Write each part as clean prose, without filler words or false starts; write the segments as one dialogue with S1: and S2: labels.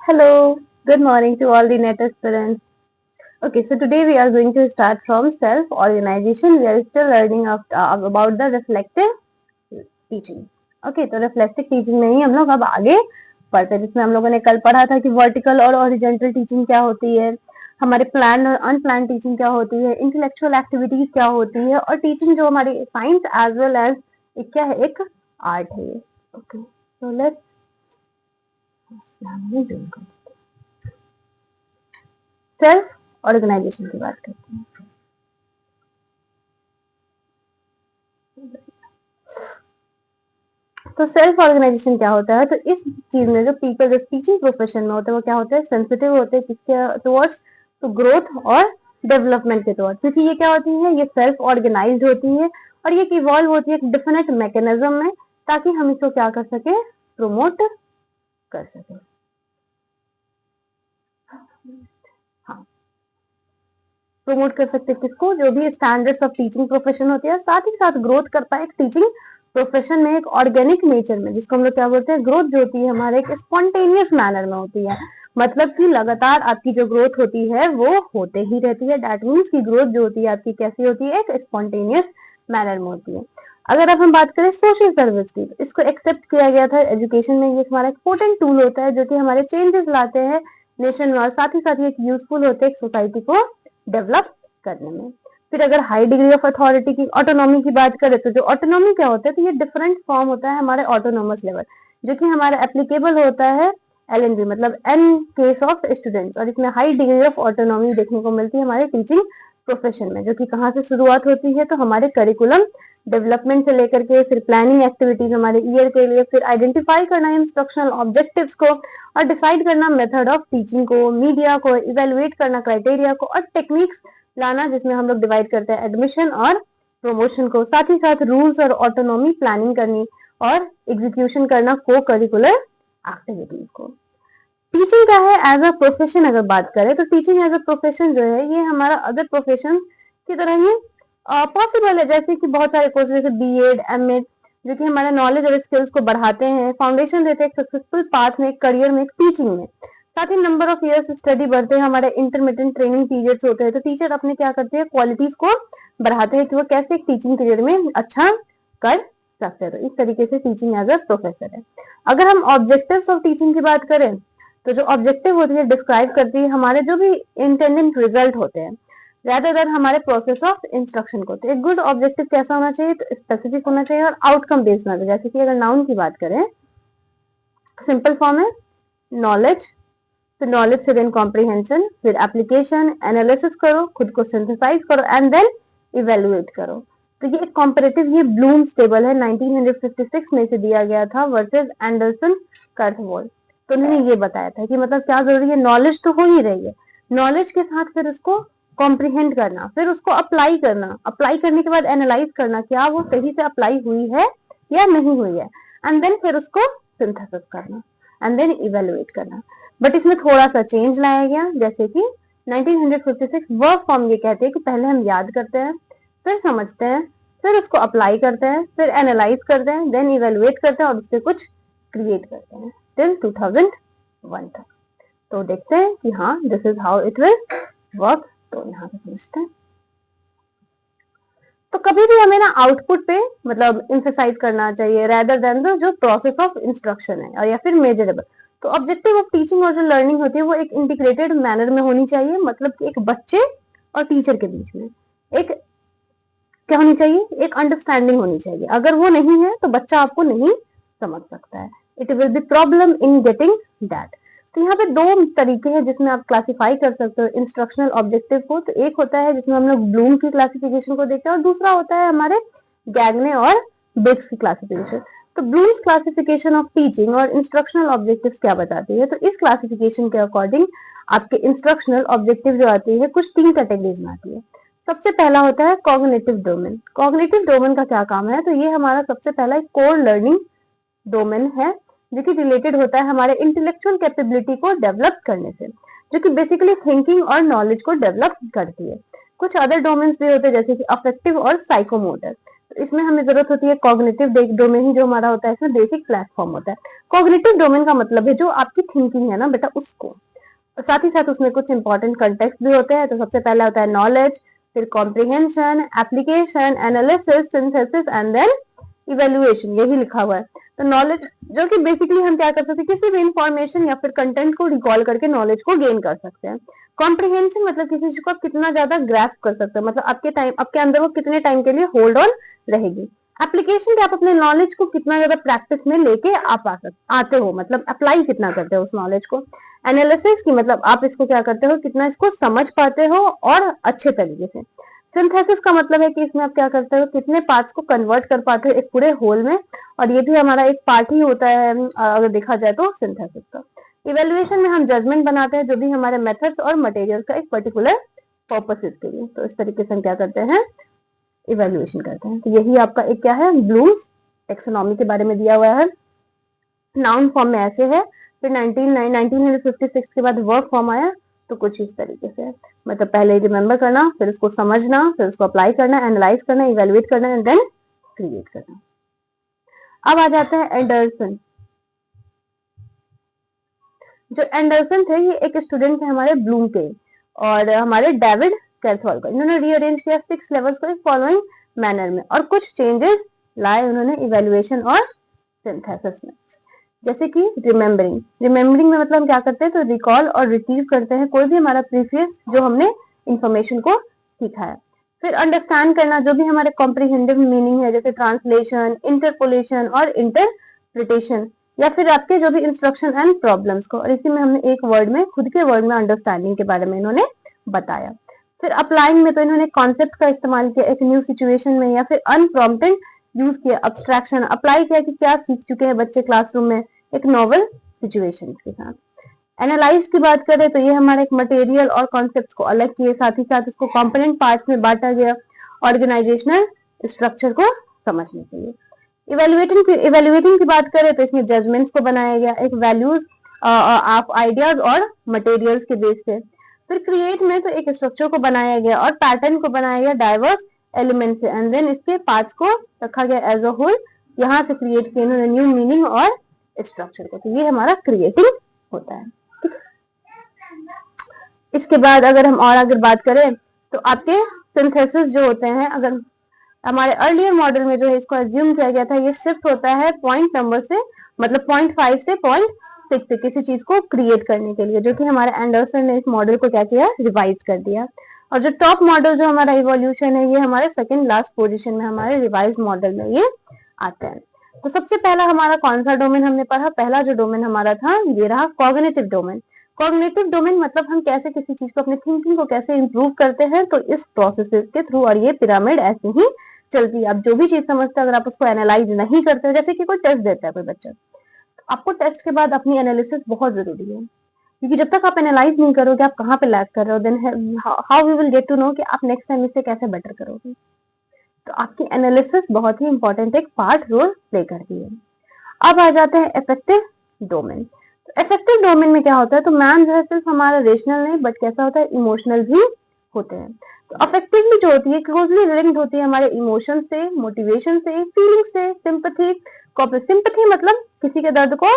S1: Hello, good morning to all the net aspirants. Okay, so today we are going to start from self-organization. We are still learning about the reflective teaching. Okay, तो reflective teaching में ही हम लोग अब आगे पढ़ते हैं, जिसमें हम लोगों ने कल पढ़ा था कि वर्टिकल और हॉरिजॉन्टल टीचिंग क्या होती है, हमारे प्लान और अनप्लान टीचिंग क्या होती है, इंटेलेक्चुअल एक्टिविटीज क्या होती है, और टीचिंग जो हमारी साइंस एज वेल एज एक क्या है, एक आर्ट है। Okay, so let's self organisation की बात करते हैं। तो सेल्फ ऑर्गेनाइजेशन क्या होता है? तो इस चीज में जो पीपल जो टीचिंग प्रोफेशन में होते हैं वो क्या होते हैं, सेंसिटिव होते हैं किसके टुवर्ड्स, तो ग्रोथ और डेवलपमेंट के टुवर्ड्स, क्योंकि ये क्या होती है, ये सेल्फ ऑर्गेनाइज्ड होती है और ये इवॉल्व होती है एक डिफिनेट मैकेनिज्म में, ताकि हम इसको क्या कर सके, प्रमोट कर सके। हाँ, प्रमोट कर सकते किसको, जो भी स्टैंडर्ड्स ऑफ टीचिंग प्रोफेशन होते हैं, साथ ही साथ ग्रोथ करता है एक टीचिंग प्रोफेशन में एक ऑर्गेनिक नेचर में, जिसको हम लोग क्या बोलते हैं, ग्रोथ जो होती है हमारे एक स्पॉन्टेनियस मैनर में होती है। मतलब कि लगातार आपकी जो ग्रोथ होती है वो होते ही रहती है। दैट मीन्स की ग्रोथ जो होती है आपकी कैसी होती है, एक स्पॉन्टेनियस मैनर में होती है। अगर अब हम बात करें सोशल सर्विस की, तो इसको एक्सेप्ट किया गया था एजुकेशन में, ये हमारा इंपोर्टेंट टूल होता है जो कि हमारे चेंजेस लाते हैं नेशन में, और साथ ही साथ ये यूजफुल होते हैं एक सोसाइटी को डेवलप करने में। फिर अगर हाई डिग्री ऑफ अथॉरिटी की, ऑटोनॉमी की बात करें, तो जो ऑटोनॉमी क्या होता है, तो ये डिफरेंट फॉर्म होता है हमारे ऑटोनोमस लेवल, जो कि हमारा एप्लीकेबल होता है एलएनबी मतलब एन केस ऑफ स्टूडेंट्स, और इसमें हाई डिग्री ऑफ ऑटोनॉमी देखने को मिलती है हमारे टीचिंग प्रोफेशन में, जो कि कहाँ से शुरुआत होती है, तो हमारे करिकुलम डेवलपमेंट से लेकर के फिर प्लानिंग एक्टिविटीज हमारे ईयर के लिए, फिर आइडेंटिफाई करना इंस्ट्रक्शनल ऑब्जेक्टिव्स को, और डिसाइड करना मेथड ऑफ टीचिंग को, मीडिया को इवेलुएट करना, क्राइटेरिया को, और टेक्निक्स लाना, जिसमें हम लोग डिवाइड करते हैं एडमिशन और प्रमोशन को, साथ ही साथ रूल्स और ऑटोनॉमी प्लानिंग करनी और एग्जीक्यूशन करना को करिकुलर एक्टिविटीज को। टीचिंग क्या है एज अ प्रोफेशन, अगर बात करें तो टीचिंग एज अ प्रोफेशन जो है ये हमारा अदर प्रोफेशन की तरह ही पॉसिबल है, जैसे कि बहुत सारे कोर्सेज जैसे बीएड, एमएड, जो कि हमारे नॉलेज और स्किल्स को बढ़ाते हैं, फाउंडेशन देते हैं सक्सेसफुल पाथ में, करियर में, टीचिंग में। साथ ही नंबर ऑफ इयर्स स्टडी बढ़ते हैं, हमारे इंटरमीडिएट ट्रेनिंग पीरियड्स होते हैं, तो टीचर अपने क्या करते हैं, क्वालिटीज को बढ़ाते हैं कि वो कैसे एक टीचिंग पीरियड में अच्छा कर सकते हैं। तो इस तरीके से टीचिंग एज अ प्रोफेसर है। अगर हम ऑब्जेक्टिव्स ऑफ टीचिंग की बात करें, तो जो ऑब्जेक्टिव होती है डिस्क्राइब करती है हमारे जो भी इंटेंडेड रिजल्ट होते हैं, rather than हमारे प्रोसेस ऑफ इंस्ट्रक्शन को। तो एक गुड ऑब्जेक्टिव कैसा होना चाहिए, तो स्पेसिफिक होना चाहिए और आउटकम बेस्ड होना चाहिए। जैसे कि अगर नाउन की बात करें, सिंपल फॉर्म है नॉलेज, फिर नॉलेज से देन कॉम्प्रिहेंशन, फिर एप्लीकेशन, एनालिसिस करो, खुद को सिंथेसाइज करो एंड देन इवेलुएट करो। तो ये एक कॉम्परेटिव, ये ब्लूम्स टेबल है 1956 में से दिया गया था वर्सेस एंडरसन कर्थवॉल। तो उन्होंने ये बताया था कि मतलब क्या जरूरी है, नॉलेज तो हो ही रही है, नॉलेज के साथ फिर उसको कॉम्प्रिहेंड करना, फिर उसको अप्लाई करना, अप्लाई करने के बाद एनालाइज करना क्या वो सही से अप्लाई हुई है या नहीं हुई है, एंड देन फिर उसको सिंथेसिस करना एंड देन इवेलुएट करना। बट इसमें थोड़ा सा चेंज लाया गया, जैसे कि 1956 वर्क फॉर्म ये कहते हैं कि पहले हम याद करते हैं, फिर समझते हैं, फिर उसको अप्लाई करते हैं, फिर एनालाइज करते हैं, देन इवेलुएट करते हैं और उससे कुछ क्रिएट करते हैं टिल 2001 तक। तो देखते हैं कि हाँ this is how it will work. तो यहाँ पे समझते हैं। तो कभी भी हमें ना आउटपुट पे मतलब इंफेसाइज करना चाहिए रेदर देन द जो प्रोसेस ऑफ इंस्ट्रक्शन है, और या फिर मेजरेबल। तो ऑब्जेक्टिव ऑफ टीचिंग और जो लर्निंग होती है वो एक इंटीग्रेटेड मैनर में होनी चाहिए, मतलब कि एक बच्चे और टीचर के बीच में एक क्या होनी चाहिए, एक अंडरस्टैंडिंग होनी चाहिए। अगर वो नहीं है तो बच्चा आपको नहीं समझ सकता है, it will be problem in getting that. तो यहाँ पे दो तरीके हैं जिसमें आप क्लासिफाई कर सकते हो इंस्ट्रक्शनल ऑब्जेक्टिव को। तो एक होता है जिसमें हम लोग ब्लूम की क्लासिफिकेशन को देखते हैं, और दूसरा होता है हमारे गैगने और ब्रिग्स की क्लासिफिकेशन। तो ब्लूम्स क्लासिफिकेशन ऑफ टीचिंग और इंस्ट्रक्शनल ऑब्जेक्टिव्स क्या बताती है, तो इस क्लासिफिकेशन के अकॉर्डिंग आपके इंस्ट्रक्शनल ऑब्जेक्टिव जो आती है कुछ तीन कैटेगरीज में आती है। सबसे पहला होता है कॉग्निटिव डोमेन। कॉग्निटिव डोमेन का क्या काम है, तो ये हमारा सबसे पहला एक कोर लर्निंग डोमेन है, जो कि रिलेटेड होता है हमारे इंटेलेक्चुअल कैपेबिलिटी को डेवलप करने से, जो कि बेसिकली थिंकिंग और नॉलेज को डेवलप करती है। कुछ अदर डोमेन्स भी होते हैं जैसे कि अफेक्टिव और साइकोमोटर। तो इसमें हमें जरूरत होती है कॉग्निटिव डोमेन, जो हमारा होता है इसमें बेसिक प्लेटफॉर्म होता है। कॉग्निटिव डोमेन का मतलब है जो आपकी थिंकिंग है ना बेटा उसको, और साथ ही साथ उसमें कुछ इंपॉर्टेंट कंटेक्ट भी होते हैं। तो सबसे पहला होता है नॉलेज, फिर comprehension, application, analysis, synthesis and then evaluation, यही लिखा हुआ है। तो नॉलेज जो कि बेसिकली हम क्या कर सकते हैं, किसी भी इंफॉर्मेशन या फिर कंटेंट को रिकॉल करके नॉलेज को गेन कर सकते हैं। कॉम्प्रिहेंशन मतलब किसी चीज को आप कितना ज्यादा ग्रास्प कर सकते हो, मतलब आपके अंदर वो कितने टाइम के लिए होल्ड ऑन रहेगी। एप्लीकेशन पे आप अपने नॉलेज को कितना ज्यादा प्रैक्टिस में लेके आप आते हो, मतलब अप्लाई कितना करते हो उस नॉलेज को। एनालिसिस की मतलब आप इसको क्या करते हो, कितना इसको समझ पाते हो और अच्छे तरीके से। सिंथेसिस का मतलब है कि इसमें आप क्या करते हो, कितने पार्ट्स को कन्वर्ट कर पाते हो एक पूरे होल में, और ये भी हमारा एक पार्ट ही होता है अगर देखा जाए तो सिंथेसिस का। इवेल्युएशन में हम जजमेंट बनाते हैं जो भी हमारे मेथड्स और मटेरियल का एक पर्टिकुलर पर्पसेस के लिए, तो इस तरीके से हम क्या करते हैं, इवेल्युएशन करते हैं। तो यही आपका एक क्या है, ब्लूम्स टेक्सोनॉमी के बारे में दिया हुआ है। नाउन फॉर्म में ऐसे है, फिर 1956 के बाद वर्ब फॉर्म आया, तो कुछ इस तरीके से, मतलब पहले रिमेंबर करना, फिर उसको समझना, फिर उसको अप्लाई करना, एनालाइज करना, इवेलुएट करना एंड देन क्रिएट करना। अब आ जाते हैं एंडरसन। जो एंडरसन थे ये एक स्टूडेंट थे हमारे ब्लूम के और हमारे डेविड कैर्थोल का। इन्होंने रीअरेंज किया 6 लेवल्स को एक फॉलोइंग मैनर में और कुछ चेंजेस लाए उन्होंने इवेल्युएशन और सिंथेसिस में। जैसे कि रिमेम्बरिंग में मतलब हम क्या करते हैं, तो रिकॉल और रिट्रीव करते हैं कोई भी हमारा प्रीवियस जो हमने इंफॉर्मेशन को सीखा है। फिर अंडरस्टैंड करना, जो भी हमारे कॉम्प्रिहेंसिव मीनिंग है, जैसे ट्रांसलेशन, इंटरपोलेशन और इंटरप्रिटेशन, या फिर आपके जो भी इंस्ट्रक्शन एंड प्रॉब्लम्स को, और इसी में हमने एक वर्ड में, खुद के वर्ड में अंडरस्टैंडिंग के बारे में इन्होंने बताया। फिर अप्लाइंग में तो इन्होंने कॉन्सेप्ट का इस्तेमाल किया एक न्यू सिचुएशन में, या फिर अनप्रॉम्प्टेड यूज किया, अब्स्ट्रैक्शन अप्लाई किया कि क्या सीख चुके हैं बच्चे क्लासरूम में एक नॉवल सिचुएशन के साथ। एनालाइज की बात करें तो ये हमारे एक मटेरियल और कॉन्सेप्ट्स को अलग किए, साथ ही साथ उसको कंपोनेंट पार्ट्स में बांटा गया ऑर्गेनाइजेशनल स्ट्रक्चर को समझने के लिए। इवेल्युएटिंग की बात करें तो इसमें जजमेंट्स को बनाया गया एक वैल्यूज ऑफ आइडियाज और मटेरियल्स के बेस पे। फिर क्रिएट में तो एक स्ट्रक्चर को बनाया गया और पैटर्न को बनाया गया डाइवर्स एलिमेंट से, एंड देन इसके पार्ट्स को रखा गया एज अ होल, यहाँ से क्रिएट किया इन्होंने न्यू मीनिंग और स्ट्रक्चर को। तो ये हमारा क्रिएटिंग होता है। ठीक, इसके बाद अगर हम और अगर बात करें तो आपके सिंथेसिस जो होते हैं, अगर हमारे अर्लियर मॉडल में जो है इसको एज्यूम किया गया था, ये शिफ्ट होता है पॉइंट नंबर से, मतलब 0.5 से 0.6 से किसी चीज को क्रिएट करने के लिए, जो कि हमारे एंडरसन ने इस मॉडल को क्या किया, रिवाइज कर दिया। और जो टॉप मॉडल जो हमारा इवोल्यूशन है, ये हमारे सेकंड लास्ट पोजीशन में हमारे रिवाइज मॉडल में ये आता है। तो सबसे पहला हमारा कौन सा डोमेन हमने पढ़ा, पहला जो डोमेन हमारा था ये रहा कॉग्निटिव डोमेन। कॉग्निटिव डोमेन मतलब हम कैसे किसी चीज को, अपने थिंकिंग को कैसे इंप्रूव करते हैं, तो इस प्रोसेस के थ्रू, और ये पिरामिड ऐसे ही चलती है। आप जो भी चीज समझते हैं अगर आप उसको एनालाइज नहीं करते, जैसे कि कोई टेस्ट देता है कोई बच्चा, तो आपको टेस्ट के बाद अपनी एनालिसिस बहुत जरूरी है, क्योंकि जब तक आप एनालाइज नहीं करोगे आप कहाँ पे लैग कर रहे हो, then how we will get to know कि आप नेक्स्ट टाइम इससे कैसे बेटर करोगे। तो आपकी एनालिसिस बहुत ही इंपॉर्टेंट एक पार्ट रोल प्ले करती है। अब आ जाते हैं इफेक्टिव डोमेन। इफेक्टिव डोमेन में क्या होता है, तो मैन जो है सिर्फ हमारा रेशनल नहीं बट कैसा होता है, इमोशनल भी होते हैं। तो अफेक्टिवली जो होती है क्लोजली लिंक्ड होती है हमारे इमोशन से, मोटिवेशन से, फीलिंग से, सिंपैथी। सिंपैथी मतलब किसी के दर्द को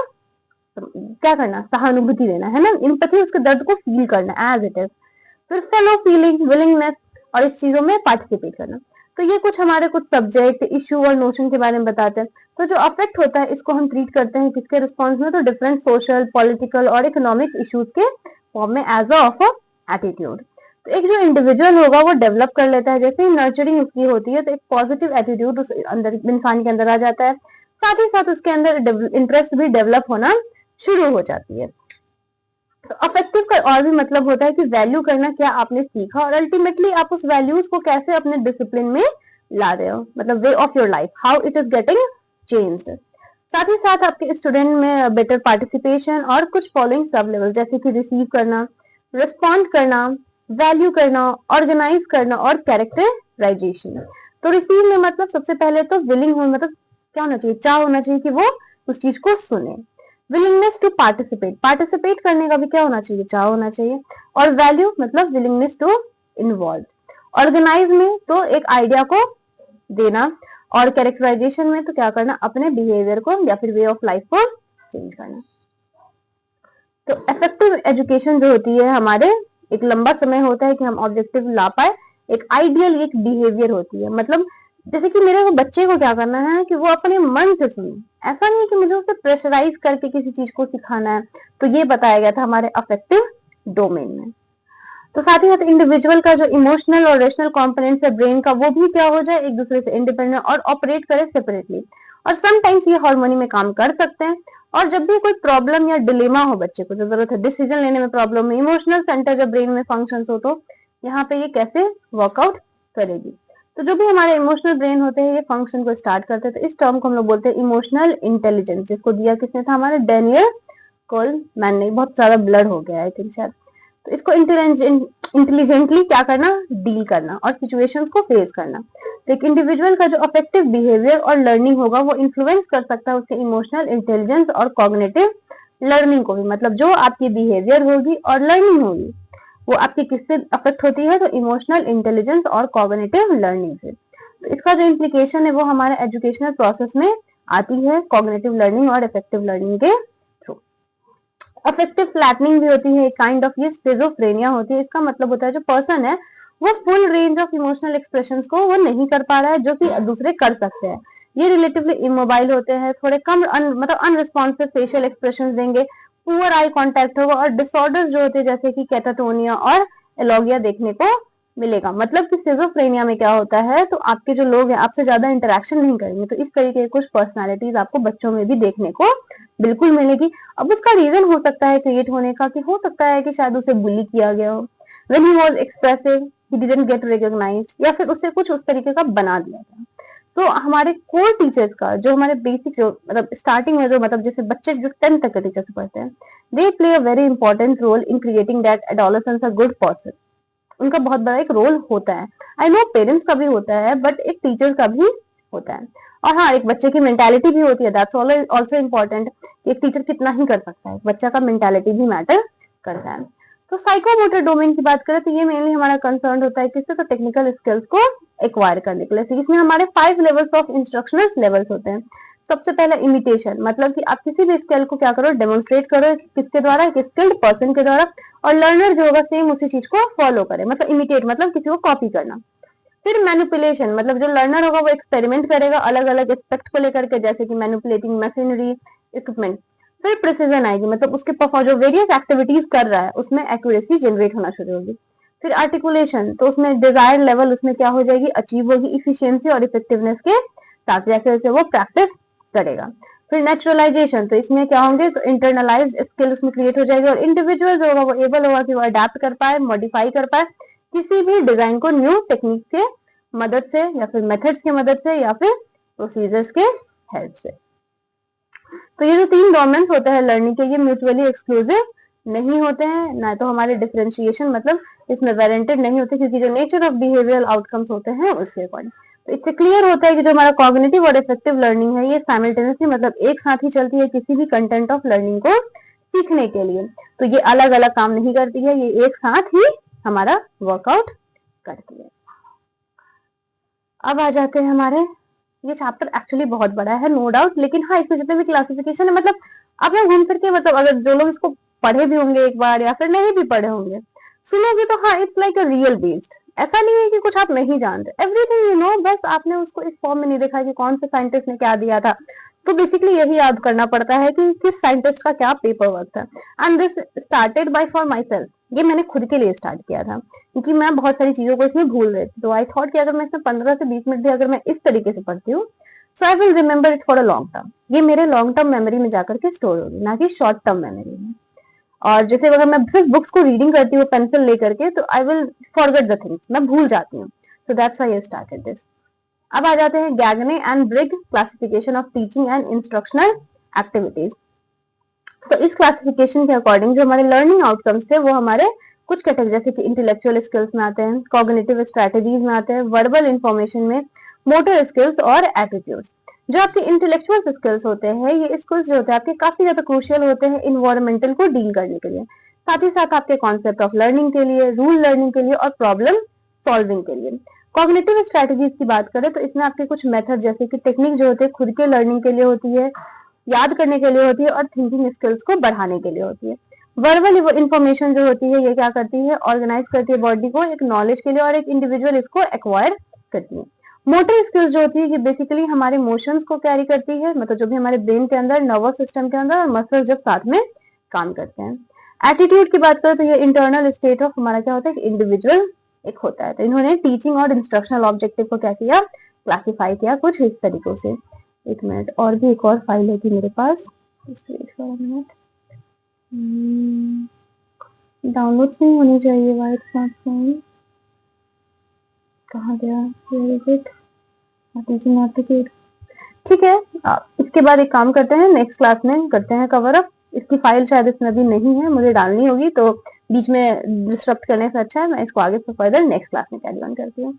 S1: क्या करना, सहानुभूति देना है ना, एम्पैथी उसके दर्द को फील करना एज इट इज। फिर फेलो फीलिंग, विलिंगनेस, और इस चीजों में पार्टिसिपेट करना। तो ये कुछ हमारे कुछ सब्जेक्ट, इश्यू और नोशन के बारे में बताते हैं। तो जो अफेक्ट होता है इसको हम ट्रीट करते हैं किसके रिस्पॉन्स में, तो डिफरेंट सोशल, पॉलिटिकल और इकोनॉमिक इश्यूज के फॉर्म में एज ऑफ एटीट्यूड। तो एक जो इंडिविजुअल होगा वो डेवलप कर लेता है, जैसे ही नर्चरिंग उसकी होती है तो एक पॉजिटिव एटीट्यूड उस अंदर इंसान के अंदर आ जाता है, साथ ही साथ उसके अंदर इंटरेस्ट भी डेवलप होना शुरू हो जाती है। तो अफेक्टिव का और भी मतलब होता है कि वैल्यू करना क्या आपने सीखा, और अल्टीमेटली आप उस वैल्यूज को कैसे अपने डिसिप्लिन में ला रहे हो, मतलब way of your life, how it is getting changed. साथ ही साथ आपके स्टूडेंट में बेटर पार्टिसिपेशन और कुछ फॉलोइंग सब लेवल, जैसे कि रिसीव करना, रिस्पॉन्ड करना, वैल्यू करना, ऑर्गेनाइज करना और कैरेक्टराइजेशन। तो रिसीव में मतलब सबसे पहले तो विलिंग हो, मतलब क्या होना चाहिए, चाह होना चाहिए कि वो उस चीज को सुने। विलिंगनेस टू पार्टिसिपेट, पार्टिसिपेट करने का भी क्या होना चाहिए, चाह होना चाहिए। और वैल्यू मतलब विलिंगनेस टू इन्वॉल्व। ऑर्गेनाइज में तो एक आइडिया को देना, और कैरेक्टराइजेशन में तो क्या करना, अपने बिहेवियर को या फिर वे ऑफ लाइफ को चेंज करना। तो इफेक्टिव एजुकेशन जो होती है हमारे, एक लंबा समय होता है कि हम ऑब्जेक्टिव ला पाए, एक आइडियल एक बिहेवियर होती है, मतलब जैसे कि मेरे को बच्चे को क्या करना है कि वो अपने मन से सुने, ऐसा नहीं कि मुझे उसे प्रेशराइज करके किसी चीज को सिखाना है। तो ये बताया गया था हमारे अफेक्टिव डोमेन में। तो साथ ही साथ इंडिविजुअल का जो इमोशनल और रेशनल कंपोनेंट्स है ब्रेन का, वो भी क्या हो जाए, एक दूसरे से इंडिपेंडेंट और ऑपरेट करे सेपरेटली। और समटाइम्स ये हार्मोनी में काम कर सकते हैं। और जब भी कोई प्रॉब्लम या डिलेमा हो बच्चे को, जो जरूरत है डिसीजन लेने में प्रॉब्लम है, इमोशनल सेंटर जब ब्रेन में फंक्शन हो, तो यहाँ पे ये कैसे वर्कआउट करेगी। तो जो भी हमारे इमोशनल ब्रेन होते हैं, ये फंक्शन को स्टार्ट करते हैं। तो इस टर्म को हम लोग बोलते हैं इमोशनल इंटेलिजेंस, जिसको दिया किसने था, हमारे डेनियल कोलमैन ने। बहुत ज्यादा ब्लर हो गया आई थिंक शायद। तो इसको इंटेलिजेंटली क्या करना, डील करना और सिचुएशंस को फेस करना। तो एक इंडिविजुअल का जो अफेक्टिव बिहेवियर और लर्निंग होगा, वो इन्फ्लुएंस कर सकता है उसके इमोशनल इंटेलिजेंस और कॉग्निटिव लर्निंग को भी। मतलब जो आपकी बिहेवियर होगी और लर्निंग होगी, वो आपकी किससे अफेक्ट होती है, तो इमोशनल इंटेलिजेंस और कॉग्निटिव लर्निंग से। तो इसका जो इम्प्लीकेशन है वो हमारे एजुकेशनल प्रोसेस में आती है, कॉग्निटिव लर्निंग और इफेक्टिव लर्निंग के। अफेक्टिव फ्लैटनिंग भी होती है, काइंड ऑफ ये सिजोफ्रेनिया होती है। इसका मतलब होता है जो पर्सन है वो full range of emotional expressions को वो नहीं कर पा रहा है, जो कि दूसरे कर सकते हैं। ये रिलेटिवली इमोबाइल होते हैं, थोड़े कम मतलब अनरिस्पॉन्सिव फेशियल एक्सप्रेशन देंगे, पुअर आई कांटेक्ट होगा, और डिसऑर्डर्स जो होते हैं जैसे कि कैटाटोनिया और एलोगिया देखने को मिलेगा। मतलब कि सिजोफ्रेनिया में क्या होता है, तो आपके जो लोग हैं आपसे ज्यादा इंटरेक्शन नहीं करेंगे। तो इस तरीके की कुछ पर्सनालिटीज आपको बच्चों में भी देखने को बिल्कुल मिलेगी। अब उसका रीजन हो सकता है क्रिएट होने का, कि हो सकता है कि शायद उसे बुली किया गया हो, when he was expressive he didn't get recognised, या फिर उसे कुछ उस तरीके का बना दिया गया। तो हमारे कोर टीचर्स का जो हमारे बेसिक जो मतलब स्टार्टिंग में जो मतलब जैसे बच्चे जो 10th तक के टीचर्स पढ़ते हैं, they play a very important role in creating that adolescence a good person. उनका बहुत बड़ा एक रोल होता है। आई नो पेरेंट्स का भी होता है, बट एक टीचर का भी होता है। और हाँ, एक बच्चे की मेंटालिटी भी होती है, दैट्स ऑल्सो इम्पोर्टेंट। एक टीचर कितना ही कर सकता है, बच्चा का मेंटालिटी भी मैटर करता है। तो साइकोमोटर डोमेन की बात करें तो ये मेनली हमारा कंसर्न होता है किससे, तो टेक्निकल स्किल्स को एक्वायर करने के लिए। इसमें हमारे 5 लेवल्स ऑफ इंस्ट्रक्शनल लेवल्स होते हैं। सबसे पहला इमिटेशन, मतलब कि आप किसी भी स्किल को क्या करो, डेमोन्स्ट्रेट करो, किसके द्वारा, एक स्किल्ड पर्सन के द्वारा, और लर्नर जो होगा सेम उसी चीज को फॉलो करे। मतलब इमिटेट मतलब किसी को कॉपी करना। फिर मैनिपुलेशन, मतलब जो लर्नर होगा वो एक्सपेरिमेंट करेगा अलग अलग एस्पेक्ट को लेकर के, जैसे कि मैनिपुलेटिंग मशीनरी, इक्विपमेंट। फिर प्रिसीजन आएगी, मतलब उसके जो वेरियस एक्टिविटीज कर रहा है उसमें एक्यूरेसी जनरेट होना शुरू होगी। फिर आर्टिकुलेशन, तो उसमें डिजायर्ड लेवल उसमें क्या हो जाएगी, अचीव होगी इफिशियंसी और इफेक्टिवनेस के साथ, जैसे जैसे वो प्रैक्टिस करेगा। फिर नेचुरलाइजेशन, तो इसमें क्या होंगे, तो इंटरनलाइज्ड स्किल उसमें क्रिएट हो जाएगी, और इंडिविजुअल जो होगा वो एबल होगा कि वो अडेप्ट कर पाए, मॉडिफाई कर पाए किसी भी डिजाइन को न्यू टेक्निक के मदद से, या फिर मेथड्स की मदद से, या फिर प्रोसीजर्स के हेल्प से। तो ये जो 3 डोमेन्स होते हैं लर्निंग के, ये म्यूचुअली एक्सक्लूसिव नहीं होते हैं, ना तो हमारे डिफरेंशिएशन मतलब इसमें वारंटेड नहीं होते, क्योंकि जो नेचर ऑफ बिहेवियरल आउटकम्स होते हैं उसके अकॉर्डिंग। तो इससे क्लियर होता है कि जो हमारा कॉग्निटिव और इफेक्टिव लर्निंग है, ये साइमल्टेनियसली मतलब एक साथ ही चलती है किसी भी कंटेंट ऑफ लर्निंग को सीखने के लिए। तो ये अलग अलग काम नहीं करती है, ये एक साथ ही हमारा वर्कआउट करती है। अब आ जाते हैं हमारे, ये चैप्टर एक्चुअली बहुत बड़ा है नो डाउट, लेकिन हाँ इसमें जितने भी क्लासिफिकेशन है, मतलब आप लोग घूम फिर के, मतलब अगर जो लोग इसको पढ़े भी होंगे एक बार या फिर नहीं भी पढ़े होंगे, सुनोगे तो हाँ it's like a real based. ऐसा नहीं है कि कुछ आप नहीं जानते, एवरीथिंग यू नो, बस आपने उसको इस फॉर्म में नहीं देखा कि कौन से साइंटिस्ट ने क्या दिया था। तो बेसिकली यही याद करना पड़ता है कि किस साइंटिस्ट का क्या पेपर वर्क था। And this started by for my self, ये मैंने खुद के लिए स्टार्ट किया था, क्योंकि मैं बहुत सारी चीजों को इसमें भूल रही थी। तो आई थॉट कि अगर मैं इसमें 15 से 20 मिनट भी अगर मैं इस तरीके से पढ़ती हूँ, so I will remember it for a long term. ये मेरे लॉन्ग टर्म मेमोरी में जाकर के स्टोर होगी, ना कि शॉर्ट टर्म मेमोरी में। और जैसे अगर मैं सिर्फ बुक्स को रीडिंग करती हूँ पेंसिल लेकर के, तो I will forget the things, मैं भूल जाती हूँ। So that's why I started this. अब आ जाते हैं Gagne and Briggs classification of teaching and instructional activities. तो इस क्लासिफिकेशन के अकॉर्डिंग जो हमारे लर्निंग आउटकम्स थे वो हमारे कुछ कैटेगरी, जैसे कि इंटेलेक्चुअल स्किल्स में आते हैं, कॉग्निटिव स्ट्रेटेजीज में आते हैं, वर्बल इंफॉर्मेशन में, मोटर स्किल्स और एटीट्यूड्स। जो आपके इंटेलेक्चुअल स्किल्स होते हैं, ये स्किल्स जो होते हैं आपके काफी ज्यादा क्रूशियल होते हैं इन्वायरमेंटल को डील करने के लिए, साथ ही साथ आपके कॉन्सेप्ट ऑफ लर्निंग के लिए, रूल लर्निंग के लिए और प्रॉब्लम सॉल्विंग के लिए। कॉग्निटिव स्ट्रेटजीज की बात करें तो इसमें आपके कुछ मेथड जैसे कि टेक्निक जो होते हैं खुद के लर्निंग के लिए होती है, याद करने के लिए होती है और थिंकिंग स्किल्स को बढ़ाने के लिए होती है। वर्बल इंफॉर्मेशन जो होती है ये क्या करती है, ऑर्गेनाइज करती है बॉडी को एक नॉलेज के लिए और एक इंडिविजुअल इसको एक्वायर करती है। मोटर स्किल्स जो होती है ये बेसिकली हमारे इमोशंस को कैरी करती है, मतलब जो भी हमारे ब्रेन के अंदर, नर्वस सिस्टम के अंदर और मसल जब साथ में काम करते हैं। एटीट्यूड की बात करें तो ये इंटरनल स्टेट ऑफ हमारा क्या होता है, इंडिविजुअल एक होता है। तो इन्होंने टीचिंग और इंस्ट्रक्शनल ऑब्जेक्टिव को क्या किया, क्लासिफाई किया कुछ इस तरीकों से। एक मिनट, और भी एक और फाइल है कि मेरे पास, मिनट, डाउनलोड नहीं होनी चाहिए, वाइट स्मार्टफोन कहाँ गया, टीचिंग एप्टीट्यूड। ठीक है, इसके बाद एक काम करते हैं, नेक्स्ट क्लास में करते हैं कवर अप। इसकी फाइल शायद इसमें अभी नहीं है, मुझे डालनी होगी, तो बीच में डिस्टर्ब करने से अच्छा है मैं इसको आगे फर्दर नेक्स्ट क्लास में कैरी ऑन करती हूँ।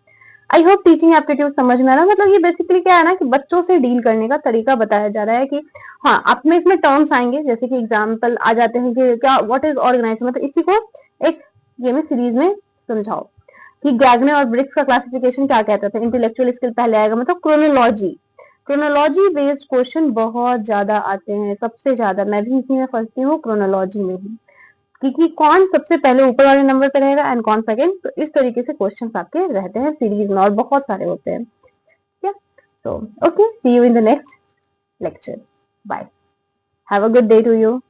S1: आई होप टीचिंग एप्टीट्यूड समझ में आ रहा है। मतलब ये बेसिकली क्या है ना कि बच्चों से डील करने का तरीका बताया जा रहा है कि हाँ, आप में इसमें टर्म्स आएंगे जैसे कि एग्जाम्पल आ जाते हैं कि क्या व्हाट इज ऑर्गेनाइज, मतलब इसी को एक ये में सीरीज में समझाओ कि गैगने और ब्रिक्स का क्लासिफिकेशन क्या कहता था। इंटेलेक्चुअल स्किल पहले आएगा, मतलब क्रोनोलॉजी, क्रोनोलॉजी बेस्ड क्वेश्चन बहुत ज्यादा आते हैं, सबसे ज्यादा। मैं भी इसी में फंसती हूँ, क्रोनोलॉजी में ही, क्योंकि कौन सबसे पहले ऊपर वाले नंबर पे रहेगा एंड कौन सेकंड, तो इस तरीके से क्वेश्चन आपके रहते हैं सीरीज में और बहुत सारे होते हैं। ठीक है, so okay, see you in the next lecture. Bye. Have a good day to you.